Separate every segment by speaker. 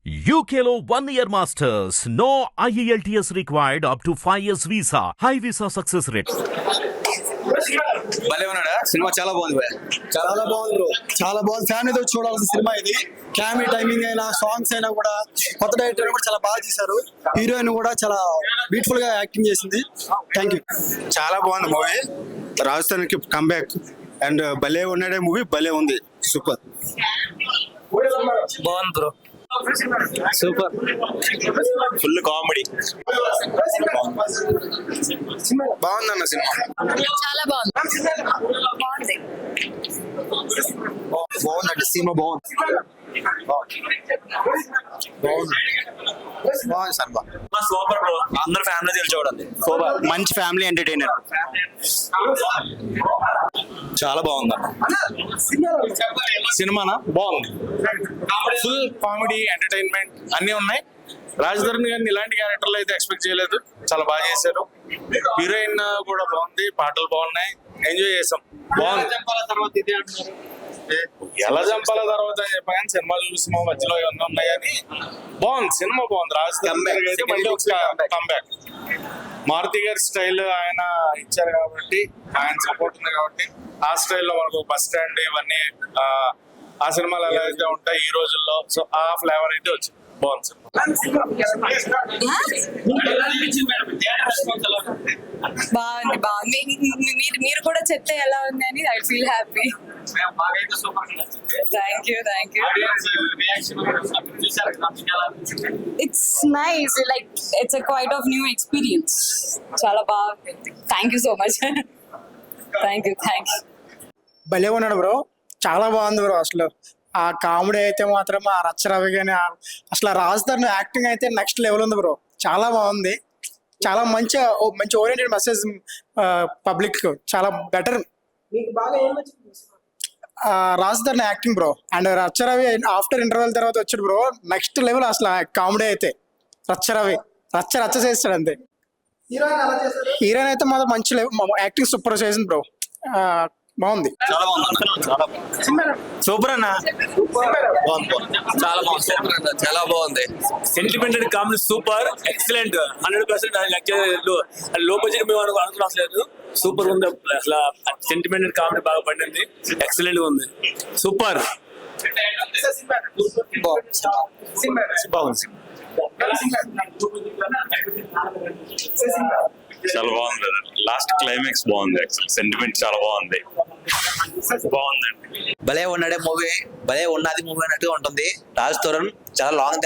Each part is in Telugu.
Speaker 1: UKLO 1 year masters. No IELTS required up to 5 years visa. High visa success rate.
Speaker 2: భలే ఉన్నాడా సినిమా చాలా బాగుంది భయ్యా.
Speaker 3: చాలా బాగుంది బ్రో, చాలా బాగుంది. ఫ్యామిలీతో చూడాల్సిన సినిమా ఇది. క్యామీ టైమింగ్ అయినా సాంగ్స్ అయినా కూడా కొత్త డైరెక్టర్ కూడా చాలా బాగా చేశారు. హీరోయిన్ కూడా చాలా బ్యూటిఫుల్ గా యాక్టింగ్ చేసింది. Thank you.
Speaker 2: చాలా బాగుంది మూవీ. రాజస్థాన్కి కంబ్యాక్ అండ్ భలే ఉన్నాడే మూవీ, భలే ఉంది. సూపర్
Speaker 4: బాగుంది బ్రో, సూపర్, ఫుల్ కామెడీ.
Speaker 2: బాగుందన్న సినిమా.
Speaker 5: చాలా బాగుంది.
Speaker 2: బాగుందండి సినిమా, బాగుంది. బాగుంది సినిమా.
Speaker 4: సూపర్ బ్రో, అందరూ ఫ్యామిలీ తెలిసి చూడండి.
Speaker 2: సూపర్, మంచి ఫ్యామిలీ ఎంటర్టైనర్.
Speaker 4: చాలా బాగుంది సినిమానా, బాగుంది. ఫుల్ కామెడీ, ఎంటర్టైన్మెంట్ అన్ని ఉన్నాయి. రాజధరణి గారిని ఇలాంటి క్యారెక్టర్లు అయితే ఎక్స్పెక్ట్ చేయలేదు, చాలా బాగా చేశారు. హీరోయిన్ కూడా బాగుంది, పాటలు బాగున్నాయి, ఎంజాయ్ చేసాం. బాగుంది. ఎలా చంపాల తర్వాత అని చెప్పాను, సినిమా చూసిన మధ్యలో ఏమన్నా ఉన్నాయి కానీ బాగుంది సినిమా, బాగుంది. రాజధరణి అయితే మళ్ళీ ఒక కంబ్యాక్. మారుతి గారి స్టైల్ ఆయన ఇచ్చారు కాబట్టి, ఆయన సపోర్ట్ ఉంది కాబట్టి ఆ స్టైల్లో మనకు బస్ స్టాండ్ ఇవన్నీ ఆ సినిమాలు ఎలా అయితే ఉంటాయి ఈ రోజుల్లో, సో ఆ ఫ్లేవర్ అయితే వచ్చింది. బాగుంది
Speaker 5: బాగుంది బాగుంది. మీరు కూడా చెప్తే ఎలా ఉంది అని I feel happy. Thank you. It's nice, like it's quite of new experience. చాలా బాగుంది. Thank you so much. Thank you.
Speaker 3: భలే ఉన్నాడు బ్రో, చాలా బాగుంది బ్రో. అసలు ఆ కామెడీ అయితే మాత్రం ఆ రచ్చరవి కానీ అసలు రాజధాని యాక్టింగ్ అయితే నెక్స్ట్ లెవెల్ ఉంది బ్రో. చాలా బాగుంది, చాలా మంచి ఓరియంటెడ్ మెసేజ్ పబ్లిక్, చాలా బెటర్. రాజధాని acting bro and Racha Ravi after interval తర్వాత వచ్చాడు బ్రో, నెక్స్ట్ లెవెల్. అసలు కామెడీ అయితే రచ్చరవి రచ్చ చేస్తాడు అంతే. హీరోయిన్ అయితే మాత్రం మంచి యాక్టింగ్ సూపర్ చేసింది బ్రో, బాగుంది.
Speaker 4: చాలా బాగుంది. సూపర్ అన్న, చాలా బాగుంది. చాలా బాగుంది. సెంటిమెంటెడ్ కామెడీ సూపర్, ఎక్సలెంట్, 100%. లో బడ్జెట్ మేము అనుకోవట్లేదు, సూపర్ ఉంది. అసలు సెంటిమెంటెడ్ కామెడీ బాగా పండింది, ఎక్సలెంట్ గా ఉంది. సూపర్, బాగుంది.
Speaker 6: చాలా బాగుంది. లాస్ట్ క్లైమాక్స్ బాగుంది. సెంటిమెంట్ చాలా బాగుంది. బాగుందండి.
Speaker 7: భలే ఉన్నాడే మూవీ, భలే ఉన్నది మూవీ అన్నట్టుగా ఉంటుంది. రాజ్ తరుణ్ చాలా లాంగ్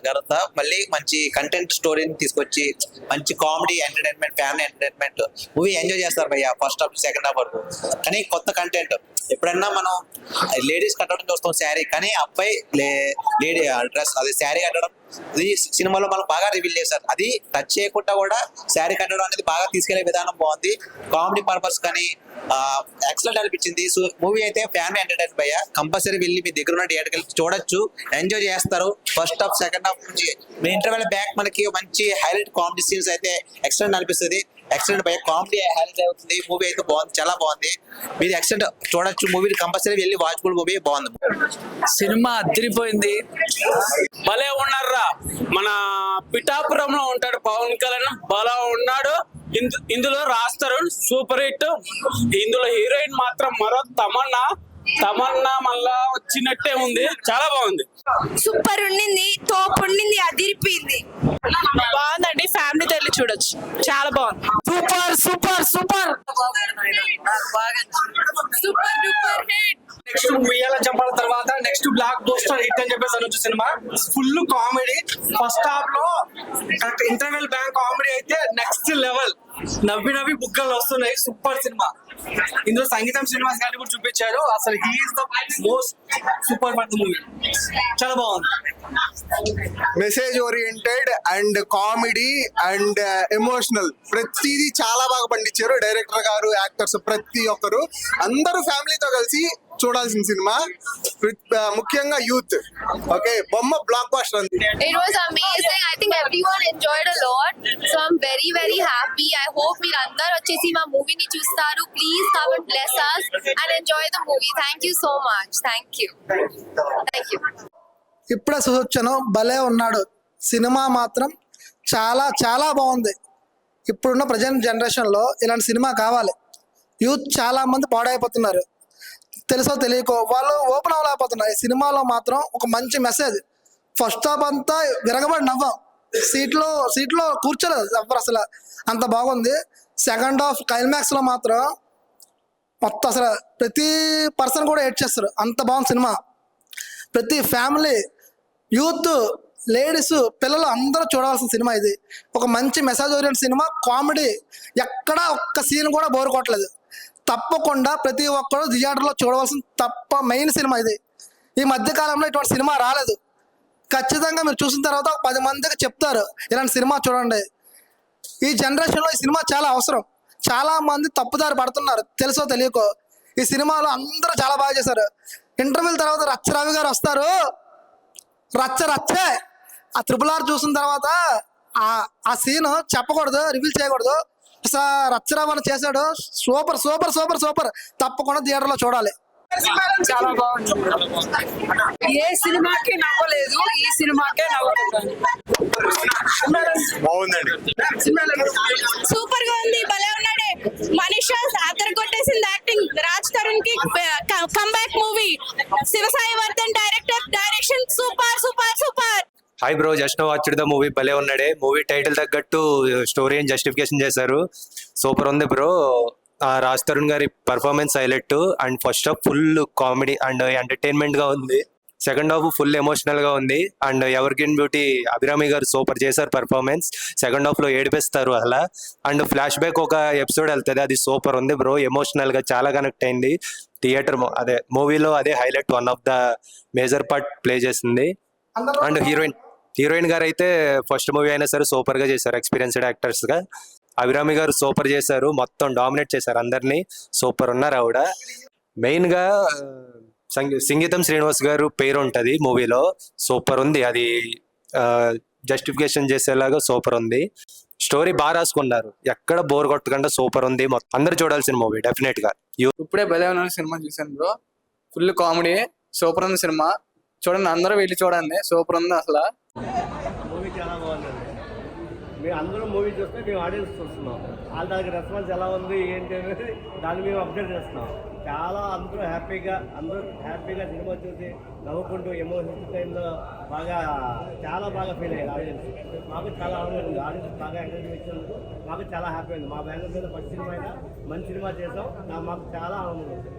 Speaker 7: తర్వాత మళ్ళీ మంచి కంటెంట్ స్టోరీని తీసుకొచ్చి మంచి comedy entertainment, family entertainment movie enjoy చేస్తారు భయ్య. ఫస్ట్ హాఫ్ సెకండ్ హాఫ్ వరకు. కానీ కొత్త కంటెంట్. ఎప్పుడన్నా మనం లేడీస్ కట్టడం చూస్తాం శారీ, కానీ అబ్బాయి లేడీ డ్రెస్ అదే శారీ కట్టడం అది సినిమాలో మనకు బాగా రివీల్ చేశారు. అది టచ్ చేయకుండా కూడా శారీ కట్టడం అనేది బాగా తీసుకెళ్లే విధానం బాగుంది. కామెడీ పర్పస్ కానీ ఎక్సలెంట్ అనిపించింది. సో మూవీ అయితే ఫ్యామిలీ ఎంటర్టైన్ భయ్య, కంపల్సరీ వెళ్ళి మీ దగ్గర ఉన్న థియేటర్కి వెళ్ళి చూడొచ్చు, ఎంజాయ్ చేస్తారు. ఫస్ట్ హాఫ్ సెకండ్ హాఫ్ నుంచి మీ ఇంటర్వెల్ బ్యాక్ మనకి మంచి హైలైట్ కామెడీ సీన్స్ అయితే ఎక్సలెంట్ అనిపిస్తుంది. ఎక్సలెంట్ భయ్య, కామెడీ హైలైట్ అవుతుంది. మూవీ అయితే బాగుంది, చాలా బాగుంది. మీరు ఎక్సలెంట్ చూడొచ్చు మూవీ, కంపల్సరీ వెళ్ళి వాచ్బుల్ మూవీ, బాగుంది.
Speaker 8: సినిమా అదిరిపోయింది. భలే ఉన్నారా, మన పిఠాపురంలో ఉంటాడు పవన్ కళ్యాణ్, భలే ఉన్నాడు. ఇందులో రాస్తారు సూపర్ హిట్. ఇందులో హీరోయిన్ మాత్రం మరో తమన్నా మళ్ళా వచ్చినట్టే ఉంది, చాలా బాగుంది.
Speaker 5: సూపర్ ఉండింది, తోపు ఉండింది, అదిరిపోయింది.
Speaker 8: బాగుందండి, ఫ్యామిలీ వెళ్ళి చూడొచ్చు, చాలా బాగుంది. Super super super
Speaker 5: super duper hit.
Speaker 3: Next ఉయ్యాల చంపాల తర్వాత నెక్స్ట్ బ్లాక్ బస్టర్ హిట్ అని చెప్పేసి అనొచ్చు cinema. Full comedy. First half లో ఇంటర్వెల్ బ్యాంక్ కామెడీ అయితే నెక్స్ట్ లెవెల్. నవ్వి బుగ్గలు వస్తున్నాయి. Super cinema. ఇందులో సంగీతం శ్రీనివాస్ గారిని కూడా చూపించారు. అసలు he is the most super for the movie. చాలా బాగుంది.
Speaker 2: Message oriented and comedy and emotional ప్రతిదీ చాలా బాగా పండించారు డైరెక్టర్ గారు, యాక్టర్స్ ప్రతి ఒక్కరు. అందరూ ఫ్యామిలీతో కలిసి చూడాల్సిన సినిమా, ముఖ్యంగా యూత్. ఓకే, బొమ్మ బ్లాక్ బస్టర్ అంది.
Speaker 5: It was amazing. I think everyone enjoyed a lot. So I'm very happy. I hope మీరు అందరూ వచ్చేసి మా మూవీని చూస్తారు. Please come and bless us and enjoy the movie. Thank you so much. Thank you.
Speaker 9: ఇప్పుడే చూసొచ్చాను, భలే ఉన్నాడు. సినిమా మాత్రం చాలా చాలా బాగుంది. ఇప్పుడున్న ప్రజెంట్ జనరేషన్లో ఇలాంటి సినిమా కావాలి. యూత్ చాలా మంది పాడైపోతున్నారు, తెలుసో తెలియకో వాళ్ళు ఓపెన్ అవ్వలేకపోతున్నారు. ఈ సినిమాలో మాత్రం ఒక మంచి మెసేజ్. ఫస్ట్ హాఫ్ అంతా విరగబడి నవ్వాం, సీట్లో కూర్చోలేదు ఎవరు, అసలు అంత బాగుంది. సెకండ్ హాఫ్ క్లైమాక్స్లో మాత్రం మొత్తం అసలు ప్రతి పర్సన్ కూడా ఏడ్ చేస్తారు, అంత బాగుంది సినిమా. ప్రతి ఫ్యామిలీ, యూత్, లేడీస్, పిల్లలు అందరూ చూడవలసిన సినిమా ఇది. ఒక మంచి మెసేజ్ ఓరియంటెడ్ సినిమా, కామెడీ, ఎక్కడ ఒక్క సీన్ కూడా బోర్ కొట్టలేదు. తప్పకుండా ప్రతి ఒక్కరు థియేటర్లో చూడవలసిన మెయిన్ సినిమా ఇది. ఈ మధ్యకాలంలో ఇటువంటి సినిమా రాలేదు. ఖచ్చితంగా మీరు చూసిన తర్వాత 10 మందికి చెప్తారు ఇలాంటి సినిమా చూడండి. ఈ జనరేషన్లో ఈ సినిమా చాలా అవసరం. చాలా మంది తప్పుదారి పడుతున్నారు, తెలుసో తెలియకో. ఈ సినిమాలో అందరూ చాలా బాగా చేశారు. ఇంటర్వ్యూల తర్వాత రచ్చరవి గారు వస్తారు, రచ్చే ఆ RRR చూసిన తర్వాత ఆ సీన్ చెప్పకూడదు, రివీల్ చేయకూడదు. అసలు రచ్చరవి చేశాడు, సూపర్ సూపర్ సూపర్ సూపర్. తప్పకుండా థియేటర్లో చూడాలి.
Speaker 5: చాలా బాగుంది. ఏ సినిమాకి నవ్వలేదు, ఈ సినిమాకే నవ్వుతున్నాను.
Speaker 4: బాగుందండి.
Speaker 8: సూపర్ గా ఉంది, భలే ఉన్నాడే. మనీషా అతను కొట్టేసింది యాక్టింగ్. రాజ్ తరుణ్ కి comeback movie. Shivasai Vardhan direction super super super.
Speaker 10: Hi bro, just watched the movie. భలే ఉన్నాడే. మూవీ టైటిల్ తగ్గట్టు స్టోరీ అని జస్టిఫికేషన్ చేశారు. సూపర్ ఉంది బ్రో. రాజ్ తరుణ్ గారి performance highlight. And first half full comedy and entertainment గా ఉంది. సెకండ్ హాఫ్ ఫుల్ ఎమోషనల్ గా ఉంది. And ever green beauty Abhirami గారు సూపర్ చేశారు పర్ఫార్మెన్స్. సెకండ్ హాఫ్ లో ఏడిపిస్తారు అలా. అండ్ ఫ్లాష్ బ్యాక్ ఒక ఎపిసోడ్ వెళ్తుంది, అది సూపర్ ఉంది బ్రో. ఎమోషనల్ గా చాలా కనెక్ట్ అయింది. థియేటర్ అదే మూవీలో అదే highlight, one of the major part play చేసింది. అండ్ హీరోయిన్ గారు అయితే ఫస్ట్ మూవీ అయినా సరే సూపర్ గా చేశారు, ఎక్స్పీరియన్స్డ్ యాక్టర్స్ గా. అభిరామి గారు సూపర్ చేశారు, మొత్తం డామినేట్ చేశారు అందరినీ. సూపర్ ఉన్నారు ఆవిడ. మెయిన్ గా సంగీతం శ్రీనివాస్ గారు పేరు ఉంటది మూవీలో. సూపర్ ఉంది, అది జస్టిఫికేషన్ చేసేలాగా సూపర్ ఉంది. స్టోరీ బాగా రాసుకున్నారు, ఎక్కడ బోర్ కొట్టకుండా సూపర్ ఉంది. అందరూ చూడాల్సిన మూవీ డెఫినెట్ గా.
Speaker 11: ఇప్పుడే భలే ఉన్న సినిమా చూసాను బ్రో. ఫుల్ కామెడీ, సూపర్ ఉంది సినిమా. చూడండి, అందరూ వెళ్ళి చూడండి, సూపర్ ఉంది అసలు.
Speaker 12: మూవీ చాలా బాగుందండి. మేము అందరూ మూవీ చూస్తే మేము ఆడియన్స్ చూస్తున్నాం. వాళ్ళ దానికి రెస్పాన్స్ ఎలా ఉంది ఏంటి అనేది దాన్ని మేము అబ్జర్వ్ చేస్తున్నాం. అందరూ హ్యాపీగా సినిమా చూసి నవ్వుకుంటూ ఎమోషనల్ టైంలో చాలా బాగా ఫీల్ అయ్యారు ఆడియన్స్. మాకు చాలా ఆనందంగా ఉంది, ఆడియన్స్ బాగా ఎంకరేజ్ ఇచ్చినందుకు మాకు చాలా హ్యాపీ ఉంది. మా బ్యాంక్ మీద ఫస్ట్ సినిమా అయినా మంచి సినిమా చేసాం, మాకు చాలా ఆనందంగా ఉంది.